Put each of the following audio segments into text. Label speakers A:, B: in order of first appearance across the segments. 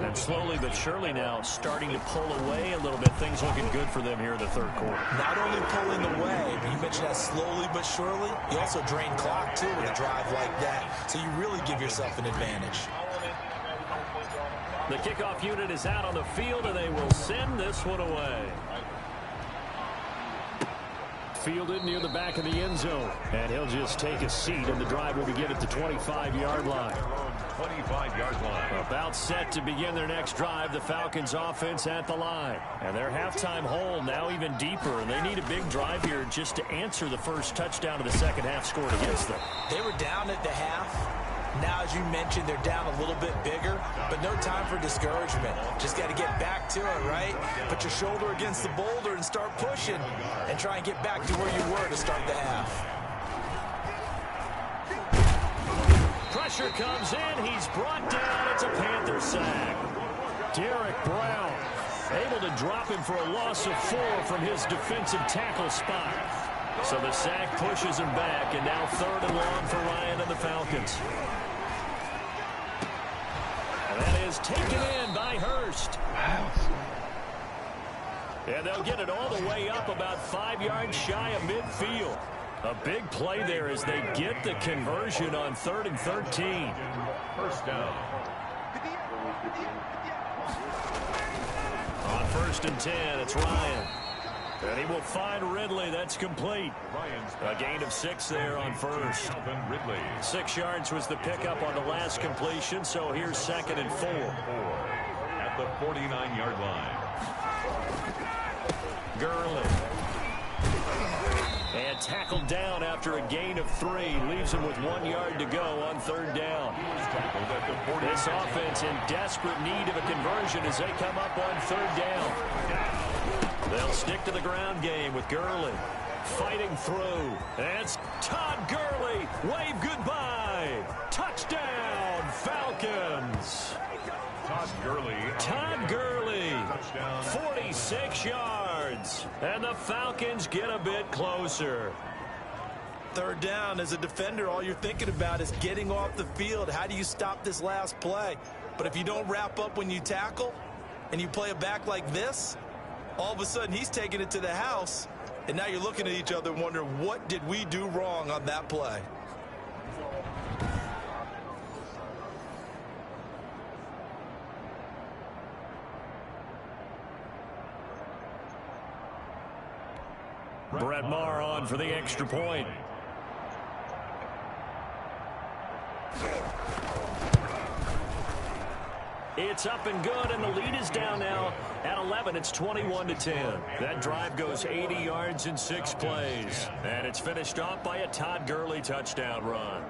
A: And slowly but surely now starting to pull away a little bit. Things looking good for them here in the third quarter.
B: Not only pulling away, but you mentioned that slowly but surely. You also drain clock, too, with a drive like that. So you really give yourself an advantage.
A: The kickoff unit is out on the field, and they will send this one away. Fielded near the back of the end zone. And he'll just take a seat, and the drive will begin at the 25-yard line.
C: 25-yard line.
A: About set to begin their next drive, the Falcons offense at the line. And their halftime hole now even deeper, and they need a big drive here just to answer the first touchdown of the second half scored against them.
B: They were down at the half. Now, as you mentioned, they're down a little bit bigger, but no time for discouragement. Just got to get back to it, right? Put your shoulder against the boulder and start pushing and try and get back to where you were to start the half.
A: Pressure comes in. He's brought down. It's a Panther sack. Derek Brown able to drop him for a loss of 4 from his defensive tackle spot. So the sack pushes him back, and now 3rd and long for Ryan and the Falcons. And that is taken in by Hurst. And they'll get it all the way up about 5 yards shy of midfield. A big play there as they get the conversion on 3rd and 13.
C: First down.
A: On 1st and 10, it's Ryan. And he will find Ridley. That's complete. A gain of 6 there on first. 6 yards was the pickup on the last completion, so here's 2nd and 4.
C: At the 49-yard line.
A: Gurley. And tackled down after a gain of 3. Leaves him with 1 yard to go on 3rd down. This offense in desperate need of a conversion as they come up on 3rd down. They'll stick to the ground game with Gurley. Fighting through. That's Todd Gurley. Wave goodbye. Touchdown, Falcons. Todd Gurley. 46 yards. And the Falcons get a bit closer.
B: 3rd down, as a defender, all you're thinking about is getting off the field. How do you stop this last play? But if you don't wrap up when you tackle and you play it back like this, all of a sudden he's taking it to the house, and now you're looking at each other and wondering, what did we do wrong on that play?
A: Brett Maher on for the extra point. It's up and good, and the lead is down now at 11. It's 21-10. That drive goes 80 yards in 6 plays. And it's finished off by a Todd Gurley touchdown run.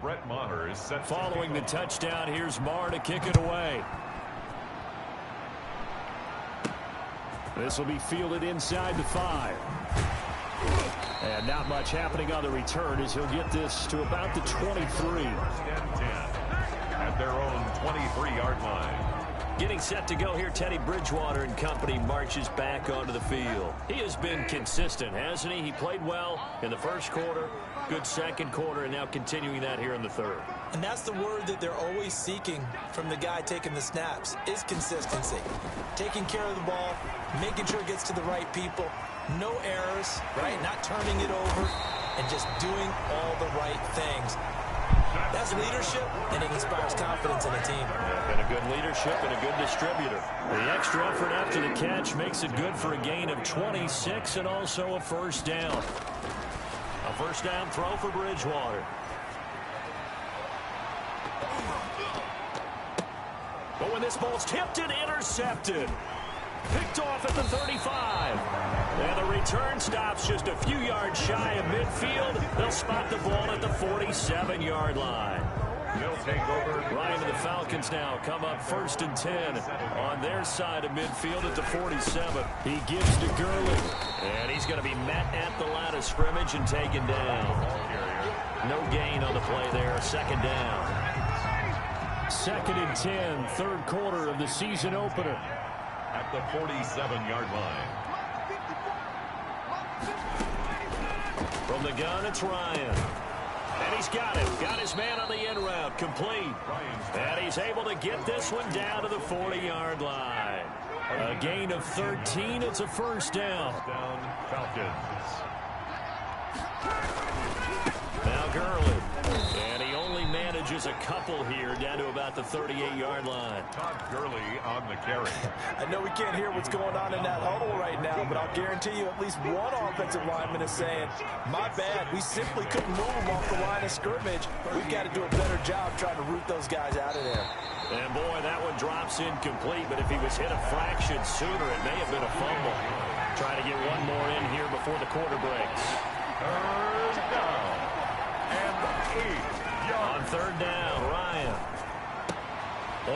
C: Brett Maher is set.
A: Following the touchdown, here's Maher to kick it away. This will be fielded inside the 5. And not much happening on the return as he'll get this to about the 23.
C: At their own 23-yard line.
A: Getting set to go here, Teddy Bridgewater and company marches back onto the field. He has been consistent, hasn't he? He played well in the first quarter, good second quarter, and now continuing that here in the third.
B: And that's the word that they're always seeking from the guy taking the snaps, is consistency. Taking care of the ball, making sure it gets to the right people, no errors, right? Not turning it over, and just doing all the right things. That's leadership, and it inspires confidence in a team.
A: And a good leadership and a good distributor. The extra effort after the catch makes it good for a gain of 26 and also a first down. A first down throw for Bridgewater. But when this ball's tipped and intercepted. Picked off at the 35. And the return stops just a few yards shy of midfield. They'll spot the ball at the 47-yard line.
C: He'll take over.
A: Ryan and the Falcons now come up 1st and 10 on their side of midfield at the 47. He gives to Gurley. And he's going to be met at the line of scrimmage and taken down. No gain on the play there. 2nd down. Second and 10, third quarter of the season opener.
C: At the 47-yard line.
A: From the gun, it's Ryan. And he's got him. Got his man on the end route. Complete. And he's able to get this one down to the 40-yard line. A gain of 13. It's a first down.
C: Falcons.
A: Now Gurley. And he only manages a couple here down to about the 38-yard line.
C: Todd Gurley on the carry.
B: I know we can't hear what's going on in that huddle right now, but I'll guarantee you at least one offensive lineman is saying, my bad, we simply couldn't move them off the line of scrimmage. We've got to do a better job trying to root those guys out of there.
A: And boy, that one drops incomplete, but if he was hit a fraction sooner, it may have been a fumble. Trying to get one more in here before the quarter breaks.
C: Third down. And 8.
A: On third down, Ryan.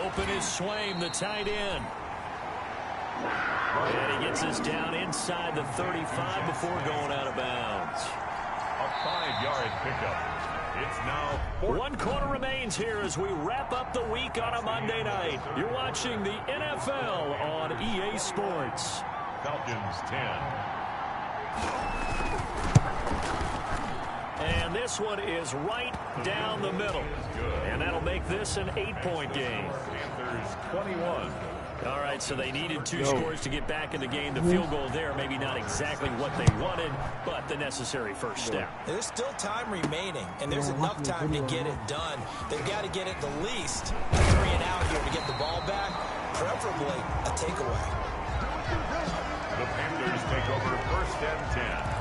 A: Open is Swaim, the tight end. And he gets us down inside the 35 before going out of bounds.
C: A 5-yard pickup. It's now
A: 1 quarter remains here as we wrap up the week on a Monday night. You're watching the NFL on EA Sports.
C: Falcons 10.
A: And this one is right down the middle. And that'll make this an 8-point game.
C: Panthers 21.
A: All right, so they needed 2 scores to get back in the game. The field goal there, maybe not exactly what they wanted, but the necessary first step.
B: There's still time remaining, and there's enough time to get it done. They've got to get it the least a 3 and out here to get the ball back, preferably a takeaway.
C: The Panthers take over first and 10.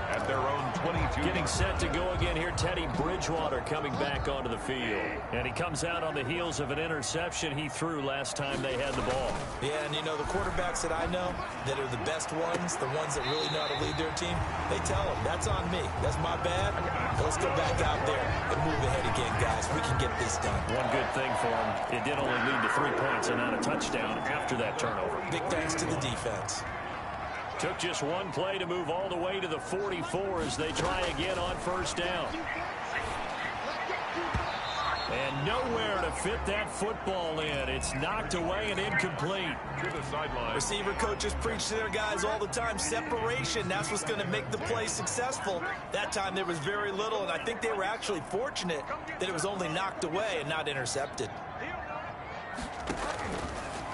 C: At their own 22.
A: Getting set to go again here, Teddy Bridgewater coming back onto the field. And he comes out on the heels of an interception he threw last time they had the ball.
B: Yeah, and you know, the quarterbacks that I know that are the best ones, the ones that really know how to lead their team, they tell them, that's on me. That's my bad. Let's go back out there and move ahead again, guys. We can get this done.
A: One good thing for him, it did only lead to 3 points and not a touchdown after that turnover.
B: Big thanks to the defense.
A: Took just one play to move all the way to the 44 as they try again on first down. And nowhere to fit that football in. It's knocked away and incomplete.
C: To the sideline.
B: Receiver coaches preach to their guys all the time. Separation, that's what's going to make the play successful. That time there was very little, and I think they were actually fortunate that it was only knocked away and not intercepted.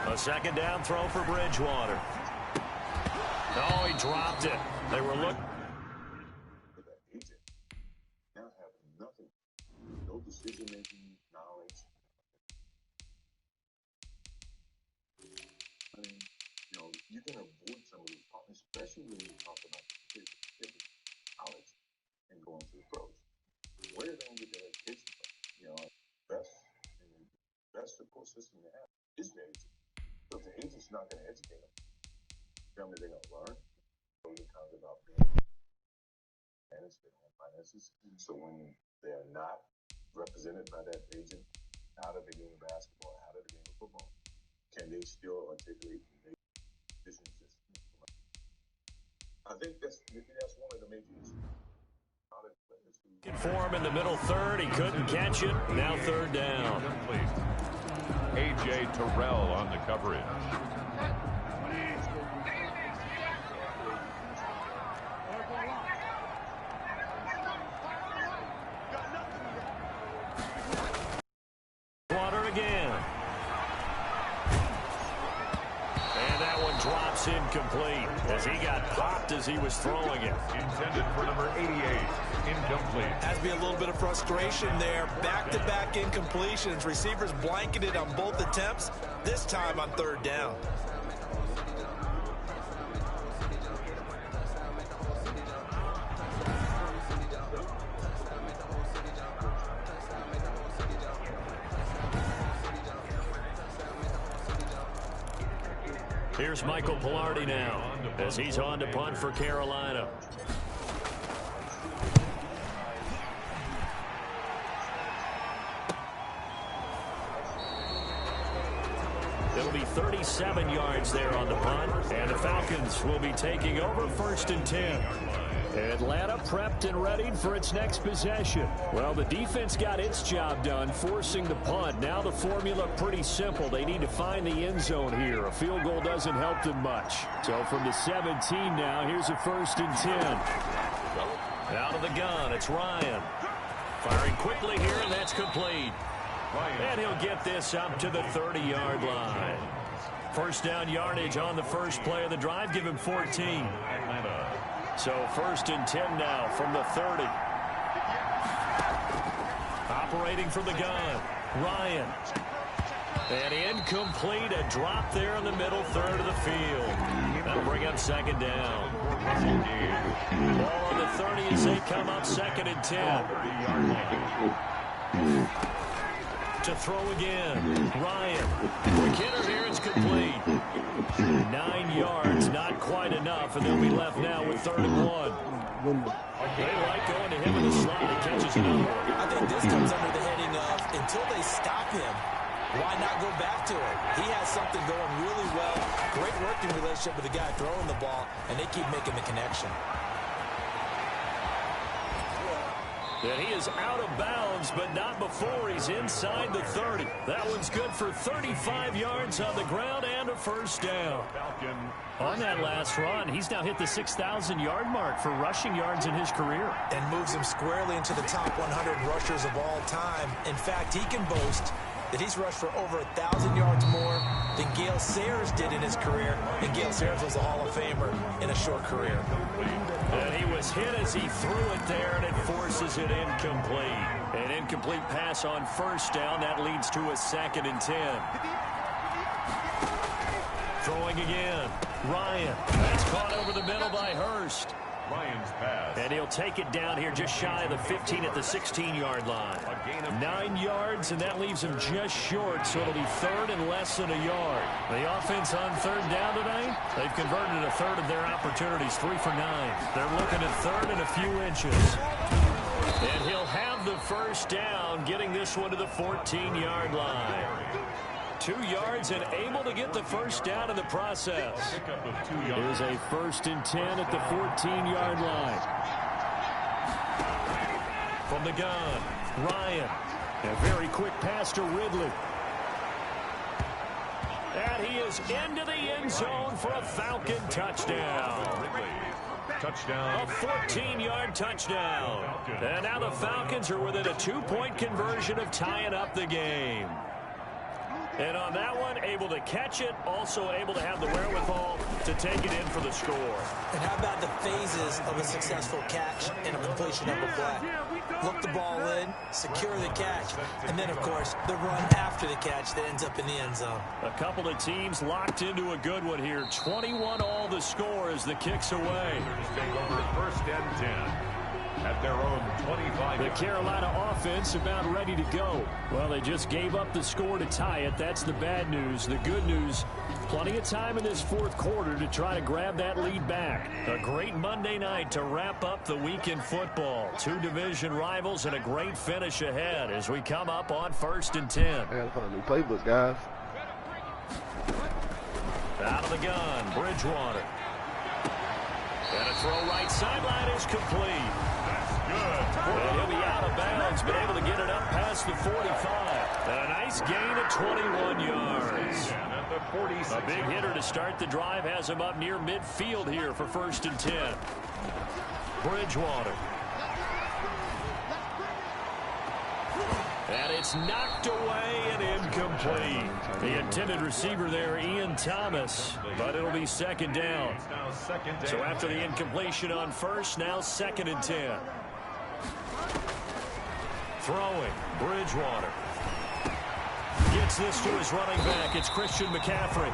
A: A second down throw for Bridgewater. Oh, he dropped it. They were looking.
D: Now have nothing, no decision-making knowledge. I mean, you know, you can avoid some of these problems, especially when you talk about college and going to the pros. Where are they going to get their education from? You know, best support system they have is the agent. So if the agent's not going to educate them, tell me they're going to learn. So we talk about being manage their own finances. So when they are not represented by that agent out of the game of basketball, out of the game of football, can they still articulate and make decisions? I think that's one of the major issues.
A: For him in the middle third, he couldn't catch it. Now third down.
C: A.J. Terrell on the coverage.
A: Water again. And that one drops incomplete as he got popped as he was throwing it.
C: Intended for number 88. Incomplete.
B: Has to be a little bit of frustration there. Back-to-back incompletions. Receivers blanketed on both attempts, this time on third down.
A: Here's Michael Pilardi now as he's on to punt for Carolina. It'll be 37 yards there on the punt, and the Falcons will be taking over first and 10. Atlanta prepped and ready for its next possession. Well, the defense got its job done, forcing the punt. Now the formula pretty simple. They need to find the end zone here. A field goal doesn't help them much. So from the 17 now, here's a 1st and 10. Out of the gun, it's Ryan. Firing quickly here, and that's complete. And he'll get this up to the 30-yard line. First down yardage on the first play of the drive. Give him 14. So 1st and 10 now from the 30. Operating from the gun, Ryan. And incomplete, a drop there in the middle third of the field. That'll bring up 2nd down. Ball on the 30 as they come up 2nd and 10. To throw again, Ryan. Quick hitter here, it's complete. 9 yards, not quite enough, and they'll be left now with 3rd and 1. They like going to him in the slot. He catches another one.
B: I think this comes under the heading of, until they stop him, why not go back to it? He has something going really well. Great working relationship with the guy throwing the ball, and they keep making the connection.
A: And he is out of bounds, but not before he's inside the 30. That one's good for 35 yards on the ground and a 1st down. On that last run, he's now hit the 6,000-yard mark for rushing yards in his career.
B: And moves him squarely into the top 100 rushers of all time. In fact, he can boast that he's rushed for over 1,000 yards more than Gale Sayers did in his career. And Gale Sayers was a Hall of Famer in a short career.
A: And he was hit as he threw it there, and it forces it incomplete. An incomplete pass on 1st down. That leads to a 2nd and 10. Throwing again, Ryan. That's caught over the middle by Hurst.
C: Ryan's pass.
A: And he'll take it down here just shy of the 15 at the 16-yard line. 9 yards, and that leaves him just short, so it'll be 3rd and less than a yard. The offense on 3rd down tonight, they've converted a third of their opportunities, 3 for 9. They're looking at 3rd and a few inches. And he'll have the 1st down, getting this one to the 14-yard line. 2 yards and able to get the 1st down in the process. Here's a 1st and 10 at the 14-yard line. From the gun, Ryan. A very quick pass to Ridley. And he is into the end zone for a Falcon touchdown.
C: Touchdown.
A: A 14-yard touchdown. And now the Falcons are within a 2-point conversion of tying up the game. And on that one, able to catch it, also able to have the wherewithal to take it in for the score.
B: And how about the phases of a successful catch and a completion of a play? Look the ball in, secure the catch, and then, of course, the run after the catch that ends up in the end zone.
A: A couple of teams locked into a good one here. 21-all the score as the kick's away.
C: Take over 1st and 10. At their own 25.
A: The Carolina offense about ready to go. Well, they just gave up the score to tie it. That's the bad news. The good news, plenty of time in this 4th quarter to try to grab that lead back. A great Monday night to wrap up the week in football. 2 division rivals and a great finish ahead as we come up on 1st and 10.
E: I gotta put a new playbook, guys.
A: Out of the gun, Bridgewater. And a throw right sideline is complete. And he'll be out of bounds, but able to get it up past the 45. And a nice gain of 21 yards. A big hitter to start the drive has him up near midfield here for 1st and 10. Bridgewater. And it's knocked away and incomplete. The intended receiver there, Ian Thomas, but it'll be 2nd down. So after the incompletion on 1st, now 2nd and 10. Throwing, Bridgewater. Gets this to his running back. It's Christian McCaffrey.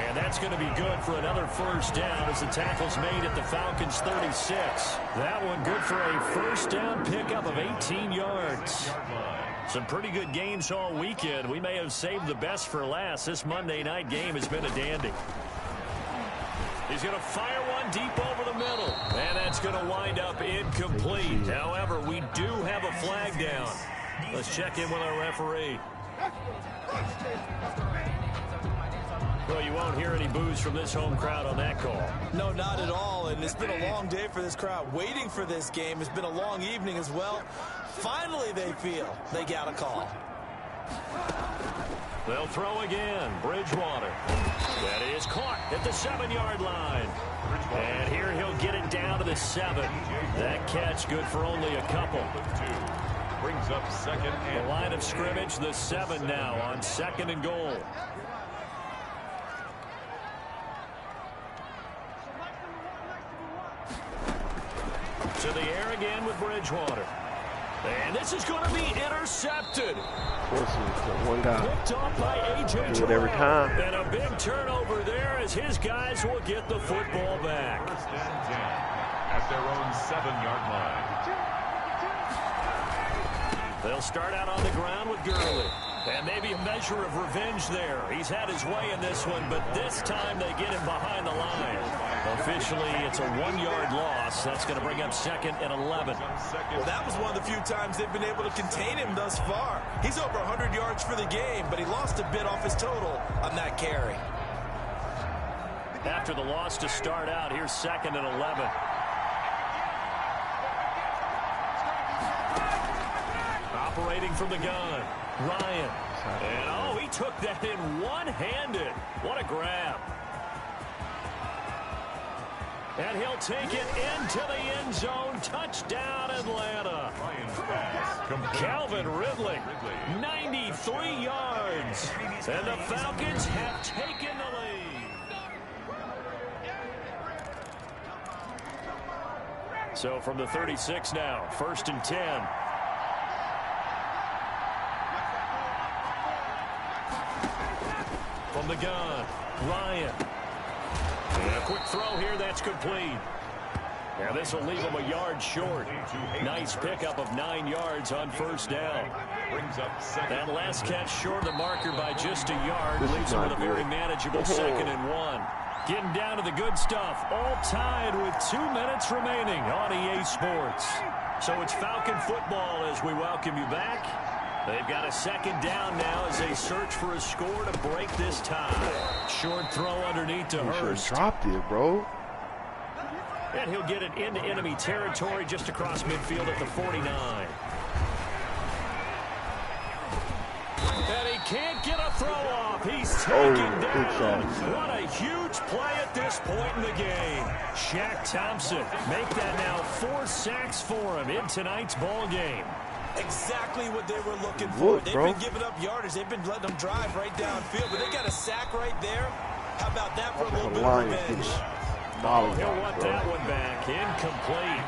A: And that's going to be good for another 1st down as the tackle's made at the Falcons' 36. That one good for a 1st down pickup of 18 yards. Some pretty good games all weekend. We may have saved the best for last. This Monday night game has been a dandy. He's going to fire one deep over the middle. And that's going to wind up incomplete. However, we do have a flag down. Let's check in with our referee. Well, you won't hear any boos from this home crowd on that call.
B: No, not at all, and it's been a long day for this crowd waiting for this game. It's been a long evening as well. Finally, they feel they got a call.
A: They'll throw again. Bridgewater. That is caught at the 7-yard line. And here he'll get it down to the 7. That catch good for only a couple.
C: Brings up second and
A: the line of scrimmage, the 7 now on 2nd and goal. To the air again with Bridgewater. And this is going to be intercepted.
E: One guy.
A: Picked off by A.J.
E: Do it every time.
A: And a big turnover there as his guys will get the football back.
C: 1st and 10 at their own 7-yard line.
A: They'll start out on the ground with Gurley. And maybe a measure of revenge there. He's had his way in this one, but this time they get him behind the line. Officially, it's a 1-yard loss. That's going to bring up 2nd and 11.
B: Well, that was one of the few times they've been able to contain him thus far. He's over 100 yards for the game, but he lost a bit off his total on that carry.
A: After the loss to start out, here's 2nd and 11. Operating from the gun, Ryan. And, oh, he took that in one-handed. What a grab. And he'll take it into the end zone. Touchdown, Atlanta. Calvin Ridley, 93 yards. And the Falcons have taken the lead. So from the 36 now, 1st and 10. From the gun, Ryan. And a quick throw here, that's complete. Now this will leave him a yard short. Nice pickup of 9 yards on 1st down. That last catch short of the marker by just a yard leaves him with a very manageable 2nd and 1. Getting down to the good stuff. All tied with 2 minutes remaining on EA Sports. So it's Falcon football as we welcome you back. They've got a 2nd down now as they search for a score to break this tie. Short throw underneath to Hurst.
E: Dropped it, bro.
A: And he'll get it into enemy territory just across midfield at the 49. And he can't get a throw off. He's taken down. What a huge play at this point in the game. Shaq Thompson make that now 4 sacks for him in tonight's ball game.
B: Exactly what they were looking for. They've been giving up yardage. They've been letting them drive right downfield, but they got a sack right there. How about that for a little bit of revenge?
A: He'll want that one back. Incomplete.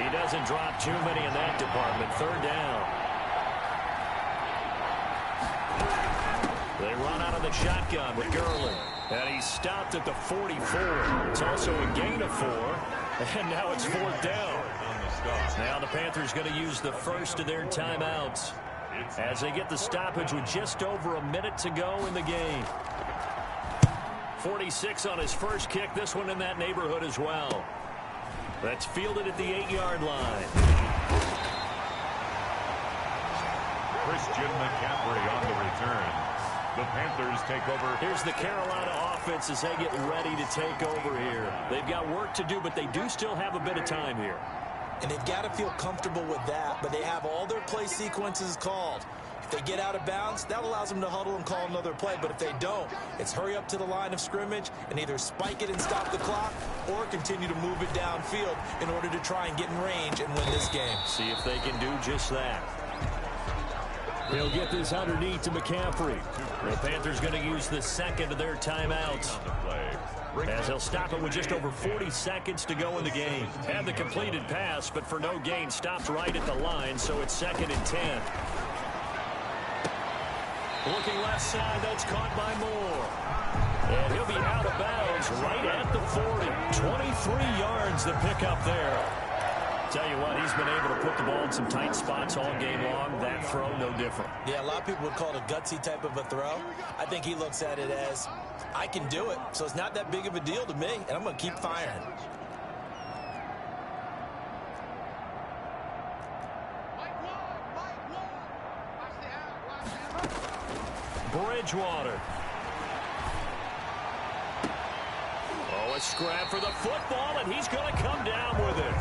A: He doesn't drop too many in that department. 3rd down. They run out of the shotgun with Gurley. And he's stopped at the 44. It's also a gain of 4. And now it's 4th down. Now the Panthers going to use the first of their timeouts as they get the stoppage with just over a minute to go in the game. 46 on his first kick. This one in that neighborhood as well. That's fielded at the 8-yard line.
C: Christian McCaffrey on the return. The Panthers take over.
A: Here's the Carolina offense as they get ready to take over here. They've got work to do, but they do still have a bit of time here.
B: And they've got to feel comfortable with that, but they have all their play sequences called. If they get out of bounds, that allows them to huddle and call another play. But if they don't, it's hurry up to the line of scrimmage and either spike it and stop the clock or continue to move it downfield in order to try and get in range and win this game.
A: See if they can do just that. He'll get this underneath to McCaffrey. The Panthers going to use the 2nd of their timeouts, as they'll stop it with just over 40 seconds to go in the game. Had the completed pass, but for no gain, stopped right at the line, so it's 2nd and 10. Looking left side, that's caught by Moore. And he'll be out of bounds right at the 40. 23 yards to pick up there. Tell you what, he's been able to put the ball in some tight spots all game long. That throw, no different.
B: Yeah, a lot of people would call it a gutsy type of a throw. I think he looks at it as, I can do it, so it's not that big of a deal to me, and I'm going to keep firing.
A: Bridgewater. A scrap for the football, and he's going to come down with it.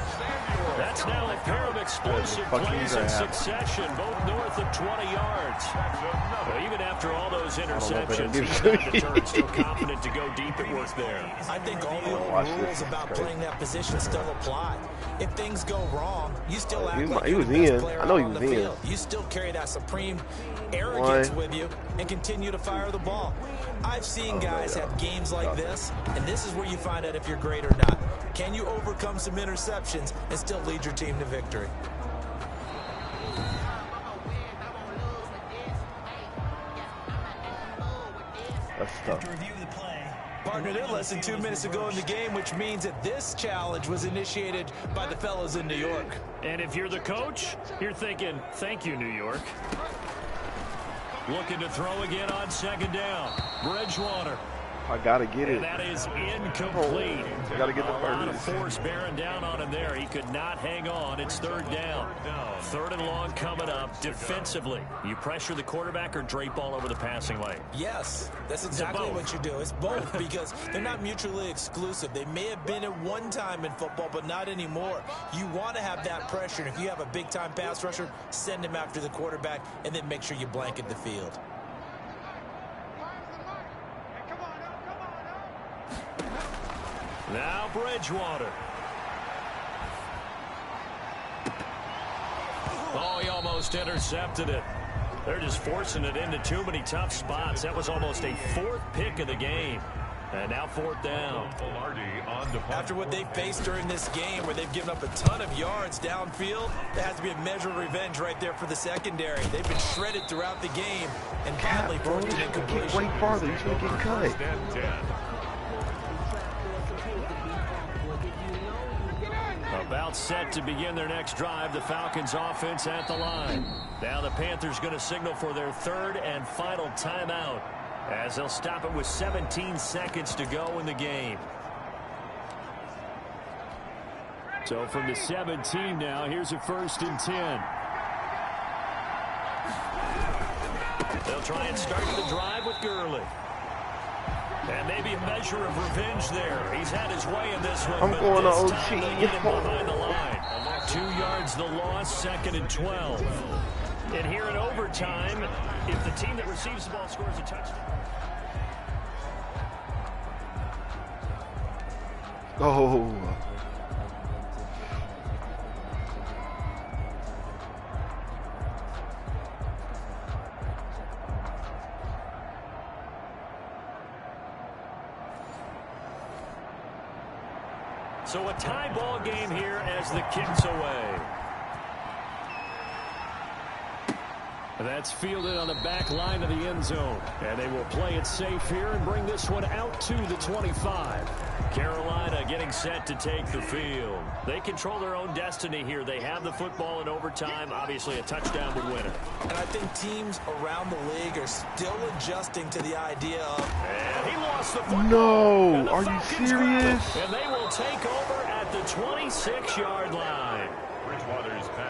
A: That's now a pair of explosive plays in succession, both north of 20 yards. Well, even after all those interceptions, he's not deterred, still confident to go deep at work there.
B: I think all the old rules about playing that position still apply. If things go wrong, you still act like you're the best player out on the field. You still carry that supreme arrogance with you and continue to fire the ball. I've seen guys have games like this, and this is where you find out if you're great or not. Can you overcome some interceptions and still lead your team to victory?
E: That's tough.
B: Partner, they're less than 2 minutes ago in the game, which means that this challenge was initiated by the fellas in New York.
A: And if you're the coach, you're thinking, thank you, New York. Looking to throw again on second down. Bridgewater.
E: I gotta get it.
A: And that is incomplete.
E: I gotta get the
A: A lot of
E: first.
A: force bearing down on him there. He could not hang on. It's third down. Third and long coming up. Defensively, you pressure the quarterback or drape all over the passing lane?
B: Yes, that's exactly what you do. It's both because they're not mutually exclusive. They may have been at one time in football, but not anymore. You want to have that pressure. And if you have a big-time pass rusher, send him after the quarterback and then make sure you blanket the field.
A: Now Bridgewater. Oh, he almost intercepted it. They're just forcing it into too many tough spots. That was almost a fourth pick of the game. And now fourth down.
B: After what they faced during this game where they've given up a ton of yards downfield, there has to be a measure of revenge right there for the secondary. They've been shredded throughout the game and badly forced an incompletion.
E: Way farther. He's gonna get cut.
A: About set to begin their next drive. The Falcons offense at the line. Now the Panthers going to signal for their third and final timeout as they'll stop it with 17 seconds to go in the game. So from the 17 now, here's a 1st and 10. They'll try and start the drive with Gurley. And maybe a measure of revenge there. He's had his way in this one.
E: I'm going to OT.
A: Get him behind the line. 2 yards the loss, 2nd and 12. And here in overtime, if the team that receives the ball scores a touchdown.
E: Oh.
A: So a tie ball game here as the kick's away. That's fielded on the back line of the end zone. And they will play it safe here and bring this one out to the 25. Carolina getting set to take the field. They control their own destiny here. They have the football in overtime. Obviously, a touchdown would win it.
B: And I think teams around the league are still adjusting to the idea of...
A: And he lost the football.
E: No, are you serious?
A: And they will take over at the 26-yard line.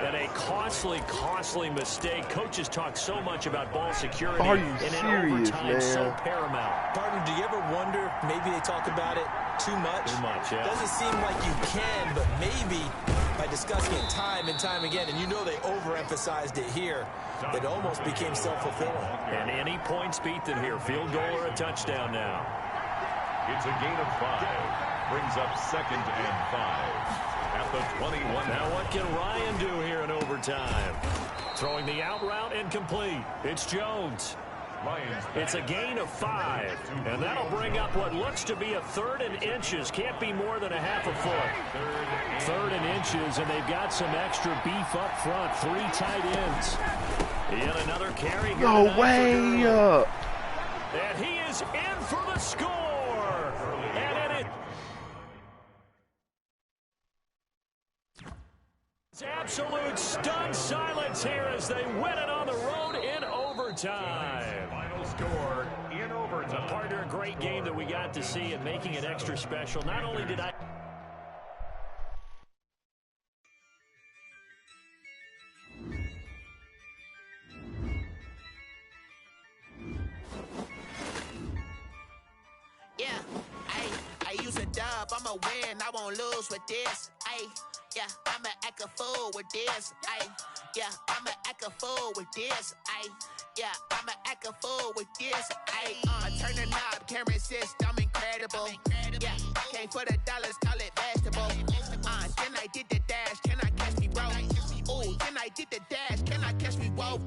A: And a costly mistake. Coaches talk so much about ball security.
E: Are you
A: and
E: serious,
A: overtime,
E: man?
A: so paramount.
B: Partner, do you ever wonder if maybe they talk about it too much?
A: Too much, yeah.
B: Doesn't seem like you can, but maybe by discussing it time and time again, and you know they overemphasized it here, it almost became self-fulfilling.
A: And any points beat them here. Field goal or a touchdown now.
C: It's a gain of 5. Brings up 2nd and 5. At the 21.
A: Now what can Ryan do here in overtime? Throwing the out route incomplete. It's Jones. It's a gain of 5. And that'll bring up what looks to be a 3rd and inches. Can't be more than a half a foot. 3rd and inches, and they've got some extra beef up front. 3 tight ends. Yet another carry here.
E: No way.
A: And he is in for the score. And it is absolute stunned silence here as they win it on the road in overtime.
C: Final score in overtime.
A: Partner, a great game that we got to see and making it extra special. Not only did I...
F: Yeah, I use a dub dub, I'ma win, I won't lose with this. Ayy, yeah, I'ma act a fool with this. Ayy, yeah, I'ma act a fool with this. Ayy, yeah, I'ma act a fool with this. Ayy, turn the knob, camera assist, I'm incredible. Yeah, came for the dollars, call it vegetable. Then I did the dash, can I catch me, bro? Ooh, then I did the dash, can I catch me, whoa?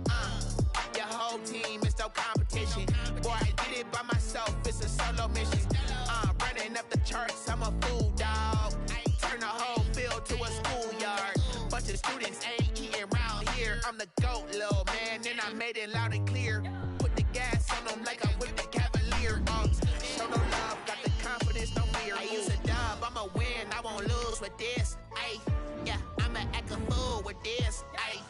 F: Your whole team is no competition. Boy, I did it by myself, it's a solo mission. Running up the charts, I'm a fool, dog. Turn the whole field to a schoolyard. Bunch of students ain't eating round here. I'm the GOAT, little man, and I made it loud and clear. Put the gas on them like I whipped the Cavalier. Show no love, got the confidence, no fear. I use a dub, I'ma win, I won't lose with this. Ayy, yeah, I'ma act a fool with this. Ayy.